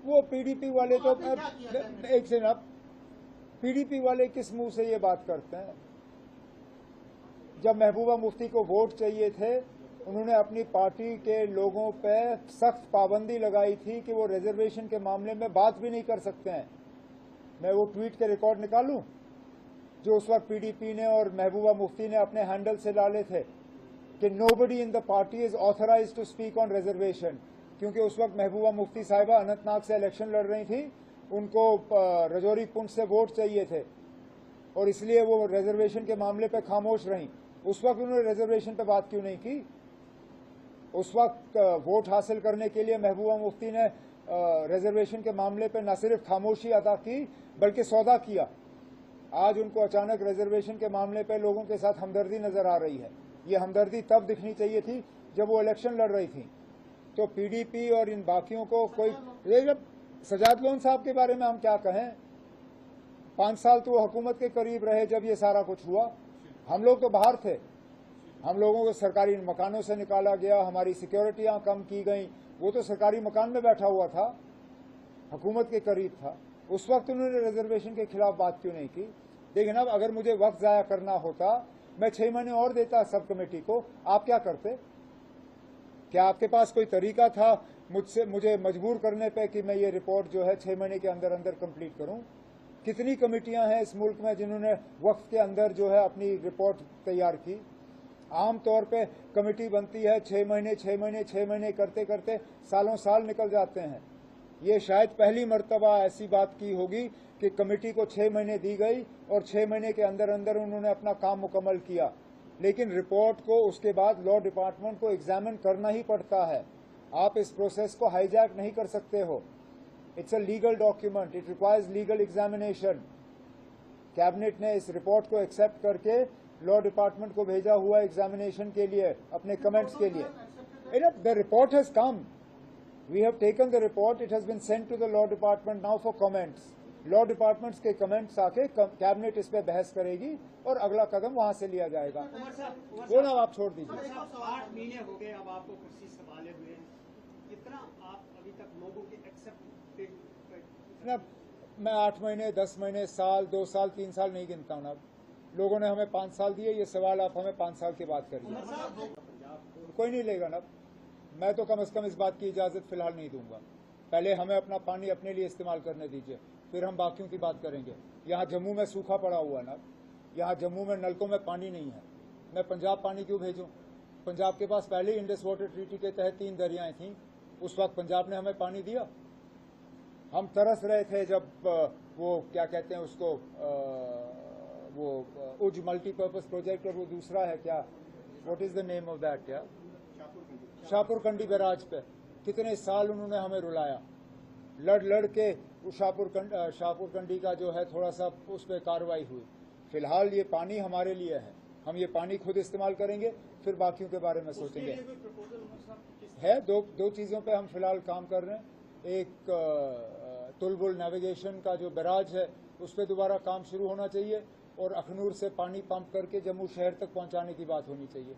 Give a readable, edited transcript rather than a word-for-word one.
वो पीडीपी वाले तो एक सेकंड, आप पीडीपी वाले किस मुंह से ये बात करते हैं? जब महबूबा मुफ्ती को वोट चाहिए थे, उन्होंने अपनी पार्टी के लोगों पे सख्त पाबंदी लगाई थी कि वो रिजर्वेशन के मामले में बात भी नहीं कर सकते हैं। मैं वो ट्वीट के रिकॉर्ड निकालूं जो उस वक्त पीडीपी ने और महबूबा मुफ्ती ने अपने हैंडल से डाले थे कि nobody in the party is authorized to speak on reservation, क्योंकि उस वक्त महबूबा मुफ्ती साहिबा अनंतनाग से इलेक्शन लड़ रही थी, उनको रजौरी पुंछ से वोट चाहिए थे और इसलिए वो रिजर्वेशन के मामले पे खामोश रहीं। उस वक्त उन्होंने रिजर्वेशन पे बात क्यों नहीं की? उस वक्त वोट हासिल करने के लिए महबूबा मुफ्ती ने रिजर्वेशन के मामले पे न सिर्फ खामोशी अदा की बल्कि सौदा किया। आज उनको अचानक रिजर्वेशन के मामले पे लोगों के साथ हमदर्दी नजर आ रही है। ये हमदर्दी तब दिखनी चाहिए थी जब वो इलेक्शन लड़ रही थी। तो पीडीपी और इन बाकियों को कोई, सजाद लोन साहब के बारे में हम क्या कहें? 5 साल तो वो हुकूमत के करीब रहे जब ये सारा कुछ हुआ। हम लोग तो बाहर थे, हम लोगों को सरकारी मकानों से निकाला गया, हमारी सिक्योरिटियां कम की गई। वो तो सरकारी मकान में बैठा हुआ था, हुकूमत के करीब था। उस वक्त उन्होंने रिजर्वेशन के खिलाफ बात क्यों नहीं की? लेकिन अब अगर मुझे वक्त जाया करना होता, मैं 6 महीने और देता सब कमेटी को, आप क्या करते? क्या आपके पास कोई तरीका था मुझे मजबूर करने पे कि मैं ये रिपोर्ट जो है 6 महीने के अंदर अंदर कंप्लीट करूं? कितनी कमेटियां हैं इस मुल्क में जिन्होंने वक्त के अंदर जो है अपनी रिपोर्ट तैयार की? आम तौर पे कमेटी बनती है 6 महीने करते करते सालों साल निकल जाते हैं। ये शायद पहली मर्तबा ऐसी बात की होगी कि कमेटी को 6 महीने दी गई और 6 महीने के अंदर अंदर उन्होंने अपना काम मुकम्मल किया। लेकिन रिपोर्ट को उसके बाद लॉ डिपार्टमेंट को एग्जामिन करना ही पड़ता है। आप इस प्रोसेस को हाईजैक नहीं कर सकते हो। It's a legal document, it requires legal examination. Cabinet ने इस रिपोर्ट को एक्सेप्ट करके लॉ डिपार्टमेंट को भेजा हुआ एग्जामिनेशन के लिए, अपने कमेंट्स के लिए। The report has come, we have taken the report, it has been sent to the law department now for comments. Law departments के कमेंट्स आके कैबिनेट इस पे बहस करेगी और अगला कदम वहां से लिया जाएगा। वो ना आप छोड़ दीजिए। 8 महीने हो गए अब आपको कुर्सी संभाले हुए, कितना आप अभी तक लोगों के एक्सेप्ट? मैं 8 महीने, 10 महीने, साल, 2 साल, 3 साल नहीं गिनता हूँ ना। लोगों ने हमें 5 साल दिए, ये सवाल आप हमें 5 साल की बात करिए। कोई नहीं लेगा ना। मैं तो कम से कम इस बात की इजाजत फिलहाल नहीं दूंगा। पहले हमें अपना पानी अपने लिए इस्तेमाल करने दीजिए, फिर हम बाकियों की बात करेंगे। यहाँ जम्मू में सूखा पड़ा हुआ ना, यहाँ जम्मू में नलकों में पानी नहीं है। मैं पंजाब पानी क्यों भेजूं? पंजाब के पास पहले इंडस वाटर ट्रीटी के तहत 3 दरियाएं थीं। उस वक्त पंजाब ने हमें पानी दिया। हम तरस रहे थे जब वो क्या कहते हैं उसको, वो उज मल्टीपर्पज प्रोजेक्ट और वो दूसरा है क्या, what is the name of that, या शाहपुर कंडी बैराज पे कितने साल उन्होंने हमें रुलाया। लड़ के शाहपुर कंडी का जो है थोड़ा सा उस पर कार्रवाई हुई। फिलहाल ये पानी हमारे लिए है, हम ये पानी खुद इस्तेमाल करेंगे, फिर बाकियों के बारे में सोचेंगे। है दो चीजों पे हम फिलहाल काम कर रहे हैं। एक तुलबुल नेविगेशन का जो बैराज है उस पर दोबारा काम शुरू होना चाहिए और अखनूर से पानी पंप करके जम्मू शहर तक पहुंचाने की बात होनी चाहिए।